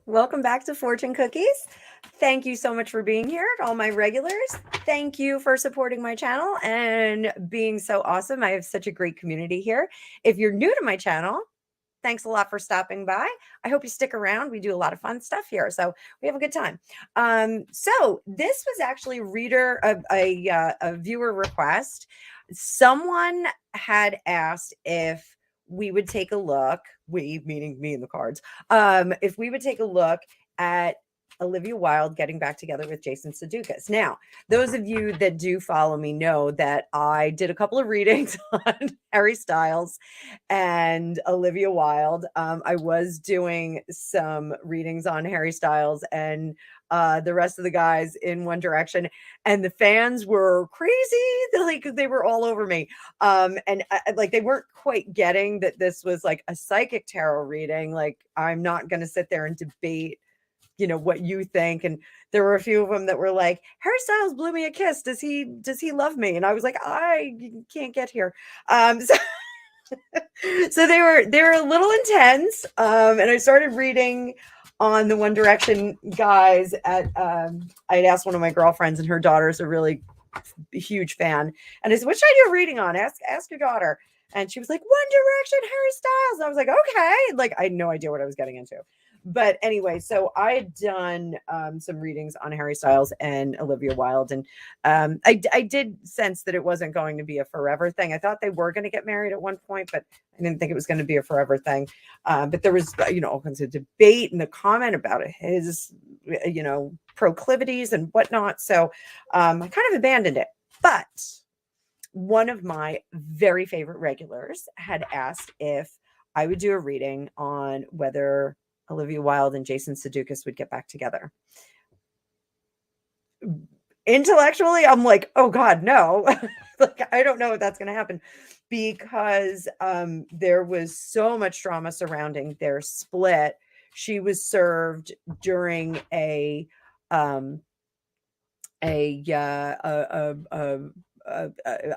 Welcome back to Fortune Cookies. Thank you so much for being here, all my regulars. Thank you for supporting my channel and being so awesome. I have such a great community here. If you're new to my channel, thanks a lot for stopping by. I hope you stick around. We do a lot of fun stuff here, so we have a good time. So this was actually a viewer request. Someone had asked if we would take a look, we meaning me and the cards, if we would take a look at Olivia Wilde getting back together with Jason Sudeikis. Now, those of you that do follow me know that I did a couple of readings on Harry Styles and Olivia Wilde. I was doing some readings on Harry Styles and the rest of the guys in One Direction, and the fans were crazy. They were all over me. And like they weren't quite getting that this was like a psychic tarot reading. Like I'm not going to sit there and debate what you think. And there were a few of them that were like, Harry Styles blew me a kiss, does he love me? And I was like, I can't get here. So they were a little intense. And I started reading on the One Direction guys at I had asked one of my girlfriends, and her daughter's a really huge fan, and I said, what should I do a reading on? Ask your daughter. And she was like, One Direction, Harry Styles. And I was like, okay. Like I had no idea what I was getting into. But anyway, so I had done some readings on Harry Styles and Olivia Wilde, and I did sense that it wasn't going to be a forever thing. I thought they were going to get married at one point, but I didn't think it was going to be a forever thing. But there was, all kinds of debate in the comment about his, proclivities and whatnot. So I kind of abandoned it. But one of my very favorite regulars had asked if I would do a reading on whether Olivia Wilde and Jason Sudeikis would get back together. Intellectually, I'm like, oh God, no. Like, I don't know if that's going to happen, because there was so much drama surrounding their split. She was served during a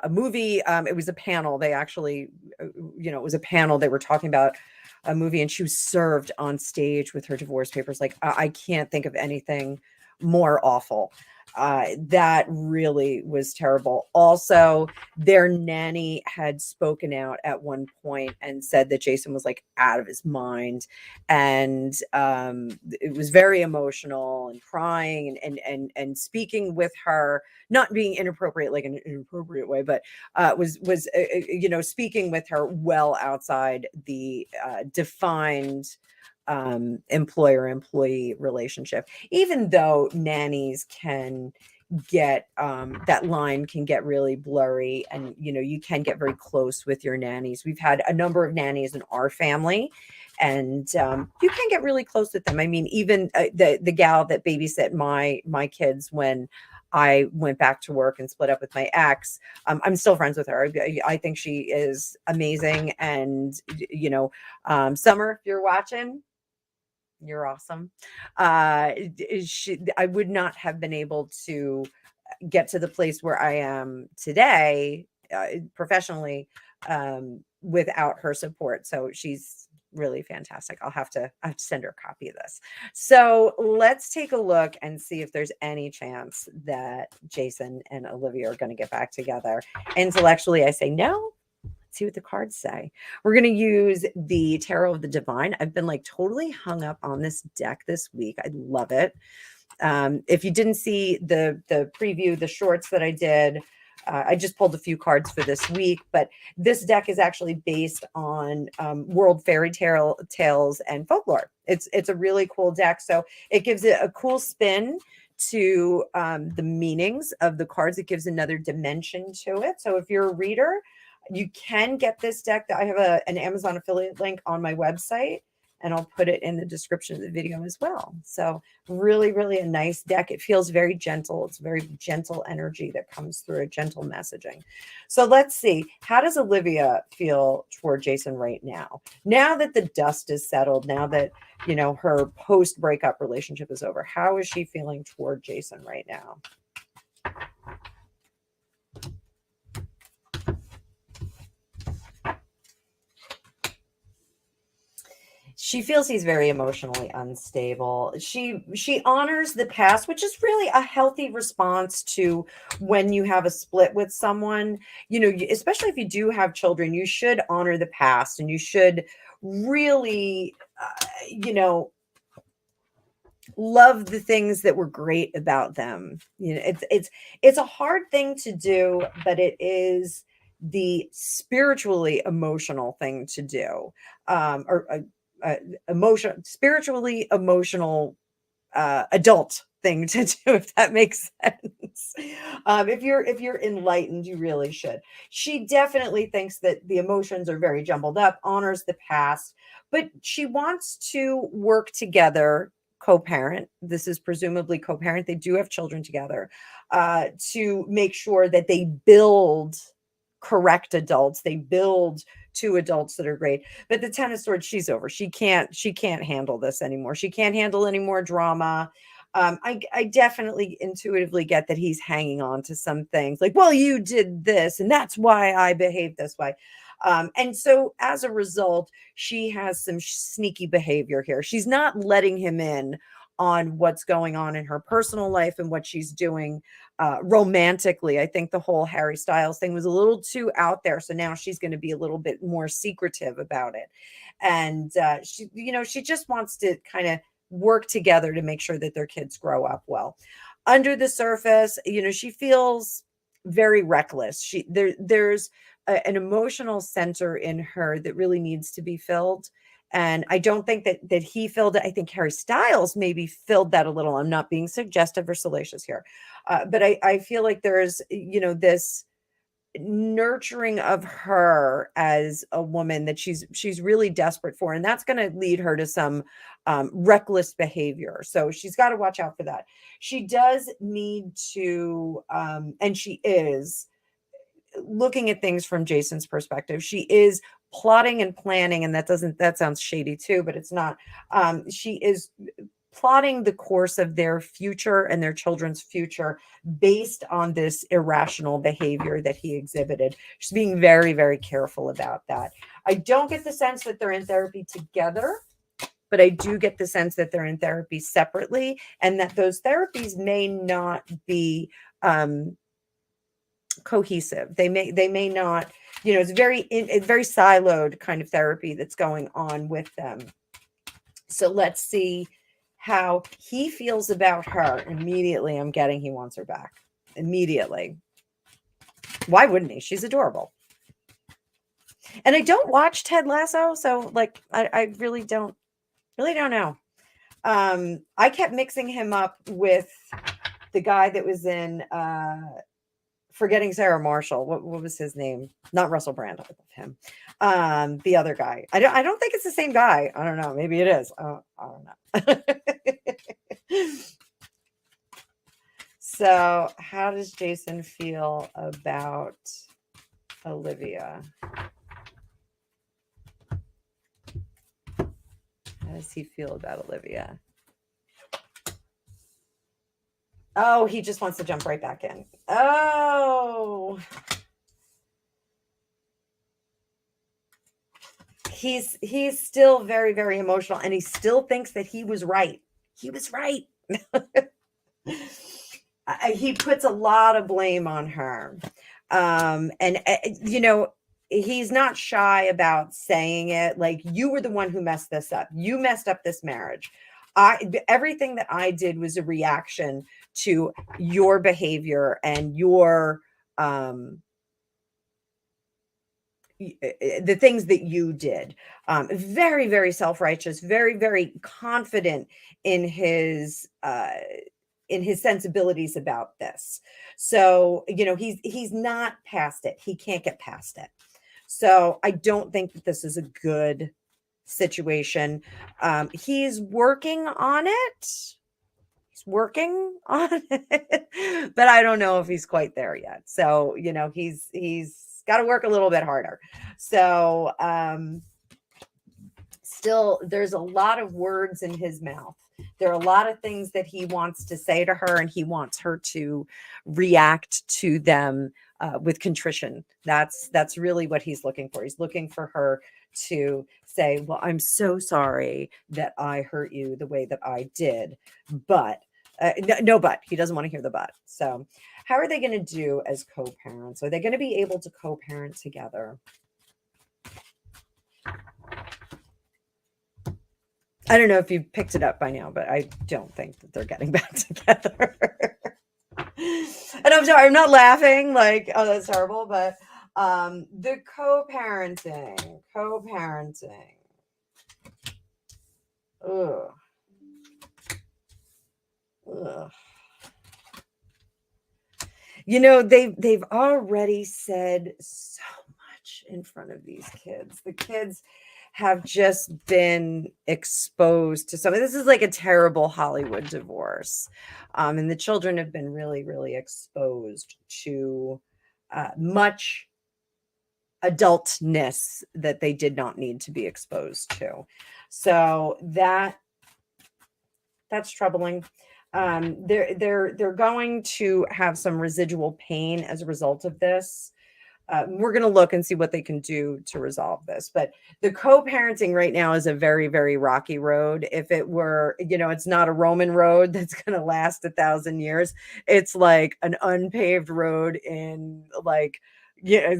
movie. It was a panel. They actually, it was a panel. They were talking about a movie, and she was served on stage with her divorce papers. Like, I can't think of anything more awful. That really was terrible. Also, their nanny had spoken out at one point and said that Jason was like out of his mind, and it was very emotional and crying and speaking with her, not being inappropriate, like in an inappropriate way, but was speaking with her well outside the defined employer-employee relationship. Even though nannies can get that line can get really blurry, and you can get very close with your nannies. We've had a number of nannies in our family, and you can get really close with them. I mean, even the gal that babysat my kids when I went back to work and split up with my ex, I'm still friends with her. I think she is amazing. And Summer, if you're watching, you're awesome. I would not have been able to get to the place where I am today professionally without her support. So she's really fantastic. I have to send her a copy of this. So let's take a look and see if there's any chance that Jason and Olivia are going to get back together. Intellectually, I say no. See what the cards say. We're going to use the Tarot of the Divine. I've been like totally hung up on this deck this week. I love it. If you didn't see the preview, the shorts that I did, I just pulled a few cards for this week, but this deck is actually based on world fairy tales and folklore. It's a really cool deck. So it gives it a cool spin to the meanings of the cards. It gives another dimension to it. So if you're a reader, you can get this deck. I have an Amazon affiliate link on my website, and I'll put it in the description of the video as well. So really, really a nice deck. It feels very gentle. It's very gentle energy that comes through, a gentle messaging. So let's see. How does Olivia feel toward Jason right now? Now that the dust is settled, now that, her post-breakup relationship is over, how is she feeling toward Jason right now? She feels he's very emotionally unstable. She honors the past, which is really a healthy response to when you have a split with someone. Especially if you do have children, you should honor the past, and you should really, love the things that were great about them. It's a hard thing to do, but it is the spiritually emotional thing to do. Or spiritually emotional adult thing to do, if that makes sense. If you're enlightened, you really should. She definitely thinks that the emotions are very jumbled up, honors the past, but she wants to work together, co-parent. This is presumably co-parent. They do have children together, to make sure that they build correct adults. They build two adults that are great. But the Ten of Swords, she's over. She can't handle this anymore. She can't handle any more drama. I definitely intuitively get that he's hanging on to some things, like, well, you did this, and that's why I behaved this way. And so as a result, she has some sneaky behavior here. She's not letting him in on what's going on in her personal life and what she's doing romantically. I think the whole Harry Styles thing was a little too out there. So now she's going to be a little bit more secretive about it. And she just wants to kind of work together to make sure that their kids grow up well. Under the surface, she feels very reckless. There's an emotional center in her that really needs to be filled. And I don't think that he filled it. I think Harry Styles maybe filled that a little. I'm not being suggestive or salacious here. But I feel like there's, this nurturing of her as a woman that she's really desperate for. And that's going to lead her to some reckless behavior. So she's got to watch out for that. She does need to, and she is looking at things from Jason's perspective. She is plotting and planning, and that sounds shady too, but it's not. She is plotting the course of their future and their children's future based on this irrational behavior that he exhibited. She's being very, very careful about that. I don't get the sense that they're in therapy together, but I do get the sense that they're in therapy separately, and that those therapies may not be cohesive. They may not, it's very siloed kind of therapy that's going on with them. So let's see how he feels about her. Immediately, I'm getting he wants her back. Immediately. Why wouldn't he? She's adorable. And I don't watch Ted Lasso, so I really don't know. I kept mixing him up with the guy that was in Forgetting Sarah Marshall. What was his name? Not Russell Brand. I love him. The other guy. I don't think it's the same guy. I don't know. Maybe it is. I don't know. So, how does Jason feel about Olivia? How does he feel about Olivia? Oh, he just wants to jump right back in. Oh. He's still very, very emotional, and he still thinks that he was right. He was right. He puts a lot of blame on her. And he's not shy about saying it. Like, you were the one who messed this up. You messed up this marriage. Everything that I did was a reaction to your behavior and your the things that you did. Very, very self-righteous, very, very confident in his sensibilities about this. So, he's not past it. He can't get past it. So I don't think that this is a good situation. He's working on it. But I don't know if he's quite there yet. So, he's got to work a little bit harder. So, still, there's a lot of words in his mouth. There are a lot of things that he wants to say to her, and he wants her to react to them with contrition. That's really what he's looking for. He's looking for her to say, well, I'm so sorry that I hurt you the way that I did, but no, but he doesn't want to hear the but. So how are they going to do as co-parents? Are they going to be able to co-parent together? I don't know if you picked it up by now, but I don't think that they're getting back together. And I'm sorry, I'm not laughing like, oh, that's horrible, but the co-parenting. Ugh. Ugh. You know, they've already said so much in front of these kids. The kids have just been exposed to something. This is like a terrible Hollywood divorce. And the children have been really, really exposed to much adultness that they did not need to be exposed to. So that's troubling. They're going to have some residual pain as a result of this. We're going to look and see what they can do to resolve this. But the co-parenting right now is a very, very rocky road. If it were, it's not a Roman road that's going to last 1,000 years. It's like an unpaved road in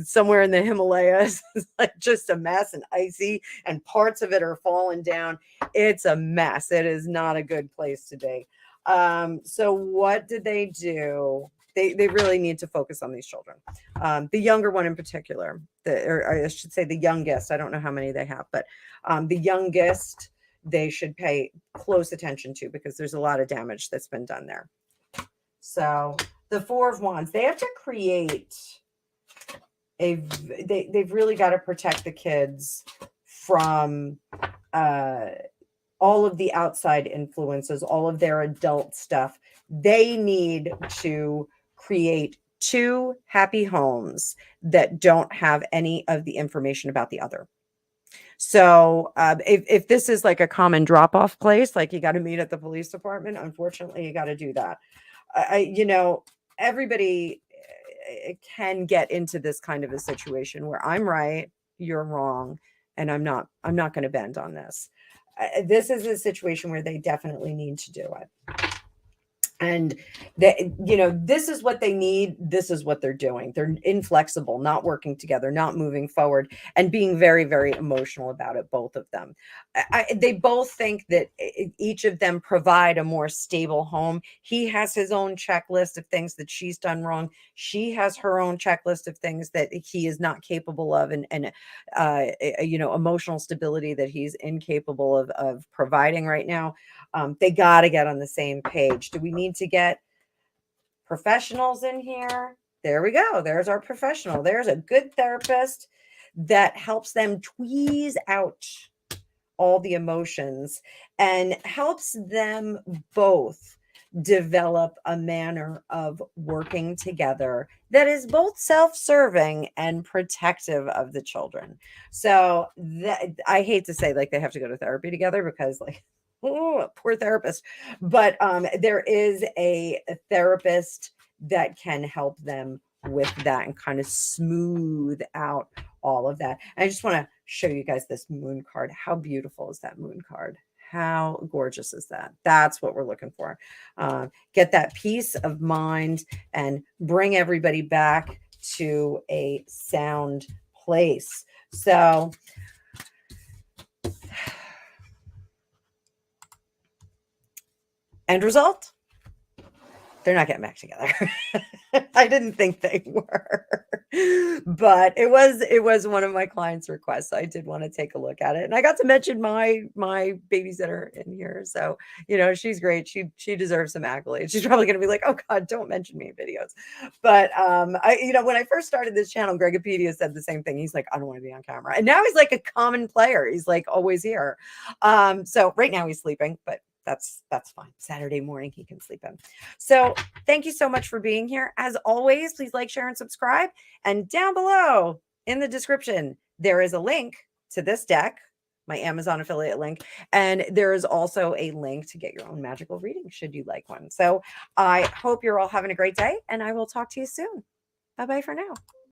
somewhere in the Himalayas. It's like just a mess and icy, and parts of it are falling down. It's a mess. It is not a good place to be. So what did they do? They really need to focus on these children. The younger one in particular, or I should say the youngest. I don't know how many they have, but the youngest they should pay close attention to, because there's a lot of damage that's been done there. So the Four of Wands, they have to create they've really got to protect the kids from all of the outside influences, all of their adult stuff. They need to create 2 happy homes that don't have any of the information about the other. So if this is like a common drop-off place, like you got to meet at the police department, unfortunately, you got to do that. Everybody can get into this kind of a situation where I'm right, you're wrong, and I'm not going to bend on this. This is a situation where they definitely need to do it. And this is what they need. This is what they're doing. They're inflexible, not working together, not moving forward, and being very, very emotional about it, both of them. They both think that each of them provide a more stable home. He has his own checklist of things that she's done wrong. She has her own checklist of things that he is not capable of, and emotional stability that he's incapable of providing right now. They got to get on the same page. Do we need to get professionals in here? There we go. There's our professional. There's a good therapist that helps them tweeze out all the emotions and helps them both develop a manner of working together that is both self-serving and protective of the children. So I hate to say like they have to go to therapy together, because like, oh, poor therapist. But there is a therapist that can help them with that and kind of smooth out all of that. And I just want to show you guys this moon card. How beautiful is that moon card? How gorgeous is that? That's what we're looking for. Get that peace of mind and bring everybody back to a sound place. So end result, they're not getting back together. I didn't think they were, but it was one of my clients' requests. I did want to take a look at it, and I got to mention my babysitter in here. So she's great. She deserves some accolades. She's probably going to be like, oh God, don't mention me in videos. But when I first started this channel, Gregopedia said the same thing. He's like, I don't want to be on camera, and now he's like a common player. He's like always here. So right now he's sleeping, but that's fine. Saturday morning he can sleep in. So thank you so much for being here. As always, please like, share, and subscribe. And down below in the description, there is a link to this deck, my Amazon affiliate link. And there is also a link to get your own magical reading should you like one. So I hope you're all having a great day, and I will talk to you soon. Bye bye for now.